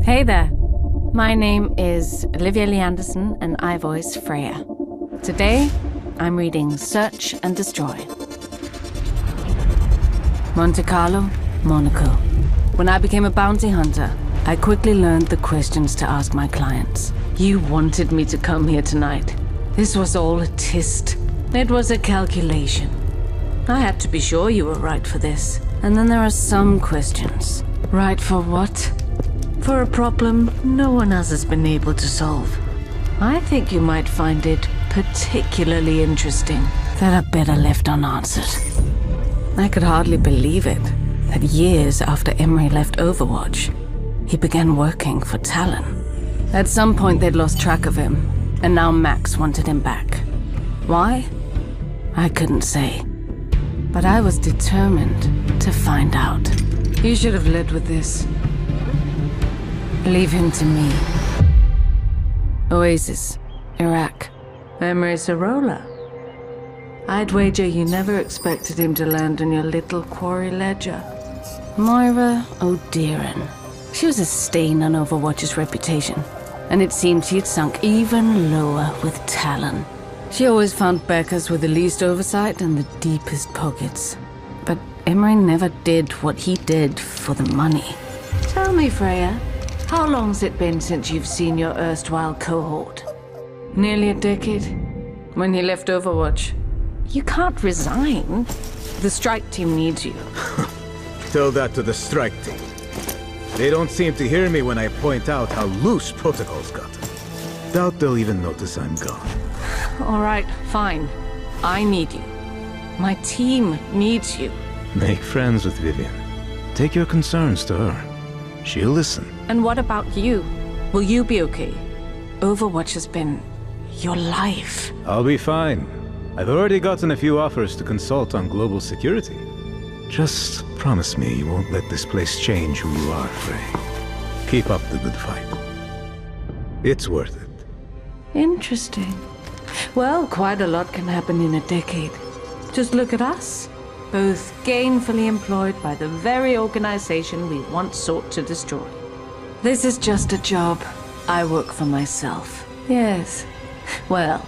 Hey there. My name is Olivia Le Andersen, and I voice Freya. Today, I'm reading Search and Destroy. Monte Carlo, Monaco. When I became a bounty hunter, I quickly learned the questions to ask my clients. You wanted me to come here tonight. This was all a test. It was a calculation. I had to be sure you were right for this. And then there are some questions. Right for what? For a problem no one else has been able to solve. I think you might find it particularly interesting that are better left unanswered. I could hardly believe it, that years after Emre left Overwatch, he began working for Talon. At some point they'd lost track of him, and now Max wanted him back. Why? I couldn't say. But I was determined to find out. You should have led with this. Leave him to me. Oasis, Iraq. Emre Sarioglu. I'd wager you never expected him to land on your little quarry ledger. Moira O'Dearin. She was a stain on Overwatch's reputation, and it seemed she had sunk even lower with Talon. She always found backers with the least oversight and the deepest pockets. But Emre never did what he did for the money. Tell me, Freya, how long's it been since you've seen your erstwhile cohort? Nearly a decade. When he left Overwatch. You can't resign. The strike team needs you. Tell that to the strike team. They don't seem to hear me when I point out how loose protocols got. Doubt they'll even notice I'm gone. All right, fine. I need you. My team needs you. Make friends with Vivian. Take your concerns to her. She'll listen. And what about you? Will you be okay? Overwatch has been your life. I'll be fine. I've already gotten a few offers to consult on global security. Just promise me you won't let this place change who you are, Frey. Keep up the good fight. It's worth it. Interesting. Well, quite a lot can happen in a decade. Just look at us. Both gainfully employed by the very organization we once sought to destroy. This is just a job. I work for myself. Yes. Well,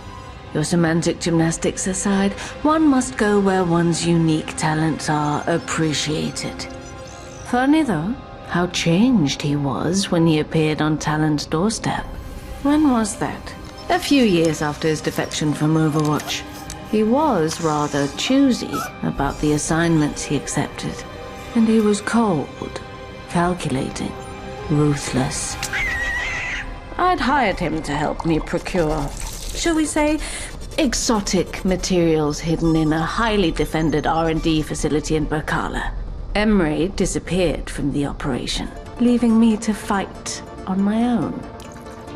your semantic gymnastics aside, one must go where one's unique talents are appreciated. Funny though, how changed he was when he appeared on Talon's doorstep. When was that? A few years after his defection from Overwatch. He was rather choosy about the assignments he accepted. And he was cold, calculating, ruthless. I'd hired him to help me procure, shall we say, exotic materials hidden in a highly defended R&D facility in Burkala. Emre disappeared from the operation, leaving me to fight on my own.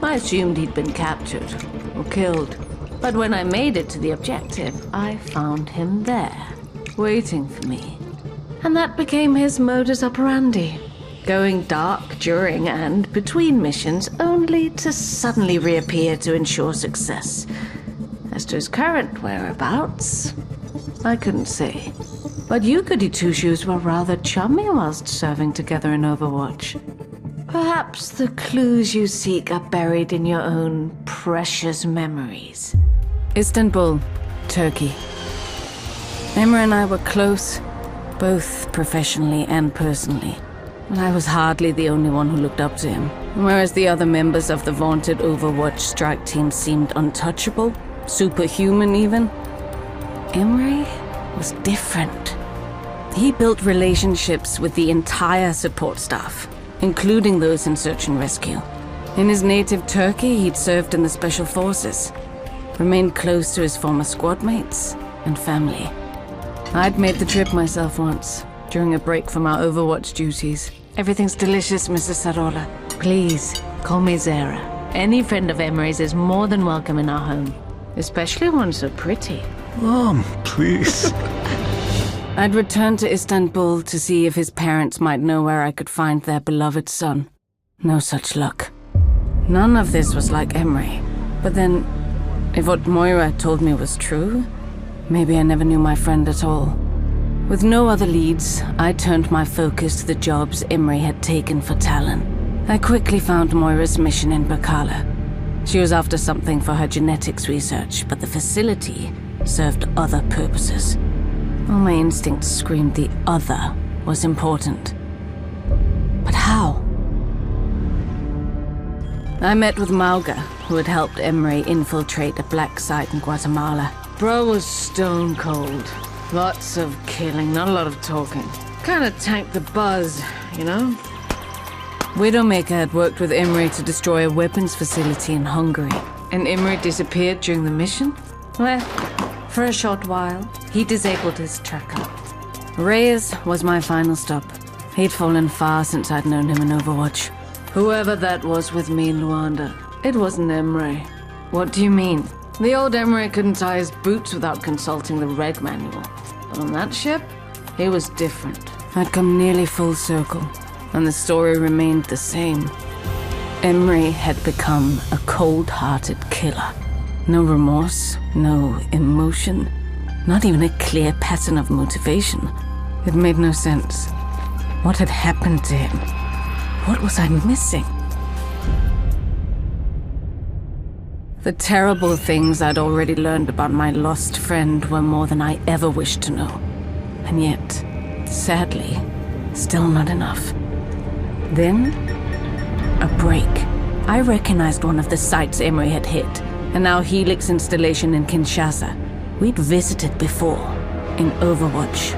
I assumed he'd been captured or killed, but when I made it to the objective, I found him there, waiting for me. And that became his modus operandi. Going dark during and between missions, only to suddenly reappear to ensure success. As to his current whereabouts, I couldn't say. But you goody two-shoes were rather chummy whilst serving together in Overwatch. Perhaps the clues you seek are buried in your own precious memories. Istanbul, Turkey. Emre and I were close, both professionally and personally. But I was hardly the only one who looked up to him, whereas the other members of the vaunted Overwatch strike team seemed untouchable, superhuman even. Emre was different. He built relationships with the entire support staff, including those in search and rescue. In his native Turkey, he'd served in the special forces, remained close to his former squad mates and family. I'd made the trip myself once, during a break from our Overwatch duties. Everything's delicious, Mrs. Sarioglu. Please, call me Zara. Any friend of Emre's is more than welcome in our home, especially one so pretty. Mom, please. I'd returned to Istanbul to see if his parents might know where I could find their beloved son. No such luck. None of this was like Emre. But then, if what Moira told me was true, maybe I never knew my friend at all. With no other leads, I turned my focus to the jobs Emre had taken for Talon. I quickly found Moira's mission in Bakala. She was after something for her genetics research, but the facility served other purposes. All my instincts screamed the other was important. But how? I met with Mauga, who had helped Emre infiltrate a black site in Guatemala. Bro was stone cold. Lots of killing, not a lot of talking. Kinda tanked the buzz, you know? Widowmaker had worked with Emre to destroy a weapons facility in Hungary. And Emre disappeared during the mission? Well, for a short while, he disabled his tracker. Reyes was my final stop. He'd fallen far since I'd known him in Overwatch. Whoever that was with me in Luanda, it wasn't Emre. What do you mean? The old Emre couldn't tie his boots without consulting the reg manual. But on that ship, he was different. I'd come nearly full circle, and the story remained the same. Emre had become a cold-hearted killer. No remorse, no emotion, not even a clear pattern of motivation. It made no sense. What had happened to him? What was I missing? The terrible things I'd already learned about my lost friend were more than I ever wished to know. And yet, sadly, still not enough. Then, a break. I recognized one of the sites Emre had hit, an Now Helix installation in Kinshasa. We'd visited before, in Overwatch.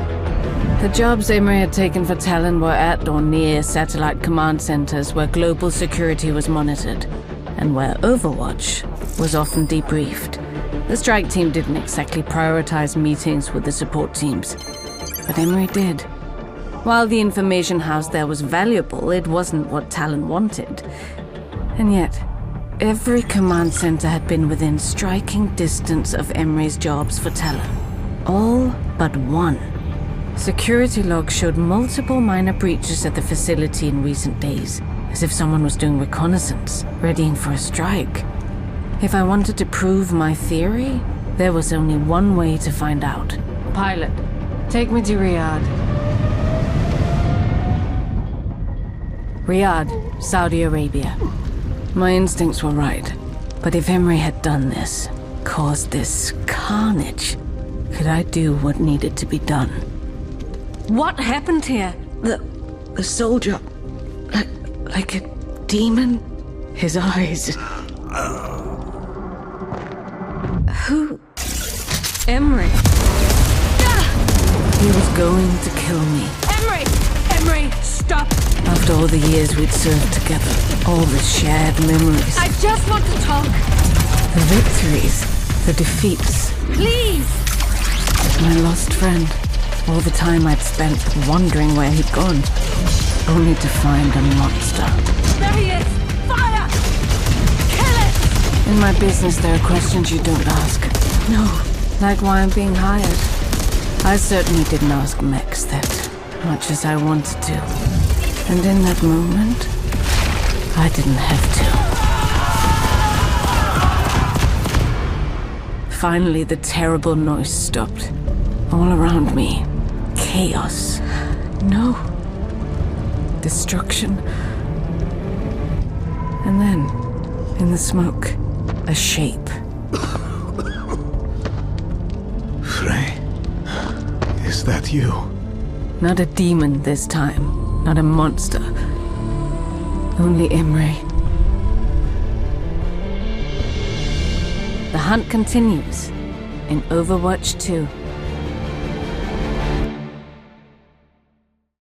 The jobs Emre had taken for Talon were at or near satellite command centers where global security was monitored, and where Overwatch was often debriefed. The strike team didn't exactly prioritize meetings with the support teams, but Emre did. While the information house there was valuable, it wasn't what Talon wanted. And yet, every command center had been within striking distance of Emre's jobs for Talon. All but one. Security logs showed multiple minor breaches at the facility in recent days, as if someone was doing reconnaissance, readying for a strike. If I wanted to prove my theory, there was only one way to find out. Pilot, take me to Riyadh. Riyadh, Saudi Arabia. My instincts were right, but if Emre had done this, caused this carnage, could I do what needed to be done? What happened here? The soldier, like a demon? His eyes. Who? Emre. He was going to kill me. Emre, stop! After all the years we'd served together, all the shared memories. I just want to talk. The victories, the defeats. Please! My lost friend. All the time I'd spent wondering where he'd gone, only to find a monster. There he is! Fire! Kill it! In my business, there are questions you don't ask. No, like why I'm being hired. I certainly didn't ask Max that, much as I wanted to. And in that moment, I didn't have to. Finally, the terrible noise stopped. All around me, chaos. No. Destruction. And then, in the smoke, a shape. Frey, is that you? Not a demon this time, not a monster. Only Emre. The hunt continues in Overwatch 2.